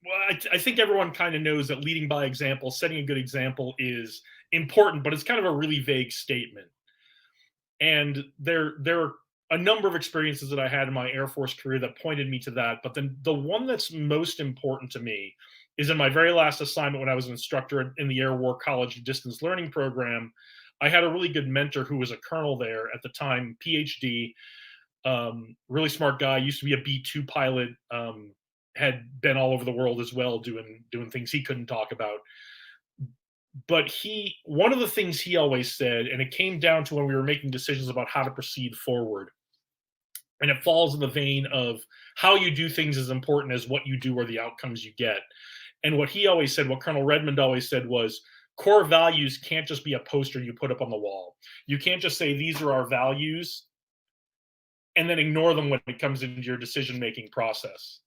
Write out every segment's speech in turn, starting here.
Well, I think everyone kind of knows that leading by example, setting a good example is important, but it's kind of a really vague statement. And there are a number of experiences that I had in my Air Force career that pointed me to that. But then the one that's most important to me is in my very last assignment when I was an instructor in the Air War College distance learning program. I had a really good mentor who was a colonel there at the time, PhD, really smart guy, used to be a B-2 pilot, had been all over the world as well, doing things he couldn't talk about. But one of the things he always said, and it came down to when we were making decisions about how to proceed forward, and it falls in the vein of how you do things is important as what you do or the outcomes you get. And what he always said, what Colonel Redmond always said was, core values can't just be a poster you put up on the wall. You can't just say these are our values and then ignore them when it comes into your decision making process.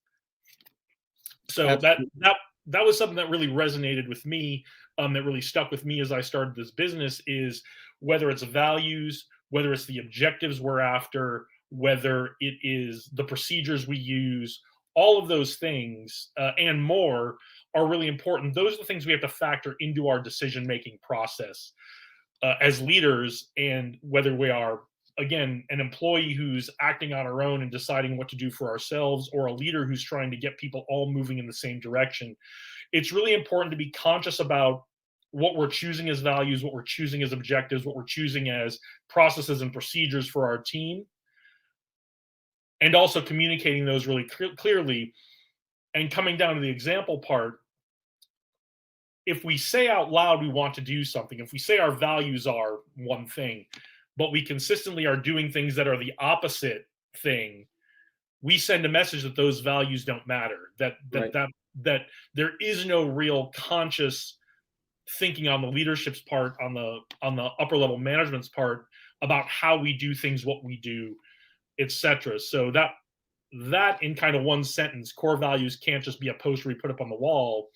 So that was something that really resonated with me, that really stuck with me as I started this business, is whether it's values, whether it's the objectives we're after, whether it is the procedures we use, all of those things, and more, are really important. Those are the things we have to factor into our decision making process as leaders, and whether we are, again, an employee who's acting on our own and deciding what to do for ourselves, or a leader who's trying to get people all moving in the same direction. It's really important to be conscious about what we're choosing as values, what we're choosing as objectives, what we're choosing as processes and procedures for our team, and also communicating those really clearly. And coming down to the example part, if we say out loud we want to do something, if we say our values are one thing, but we consistently are doing things that are the opposite thing, we send a message that those values don't matter, that there is no real conscious thinking on the leadership's part, on the upper level management's part, about how we do things, what we do, etc. So that in kind of one sentence, core values can't just be a poster we put up on the wall,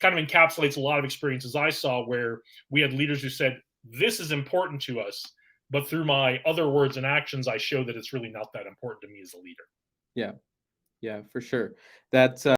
kind of encapsulates a lot of experiences I saw where we had leaders who said, this is important to us, but through my other words and actions, I show that it's really not that important to me as a leader. Yeah, yeah, for sure. That's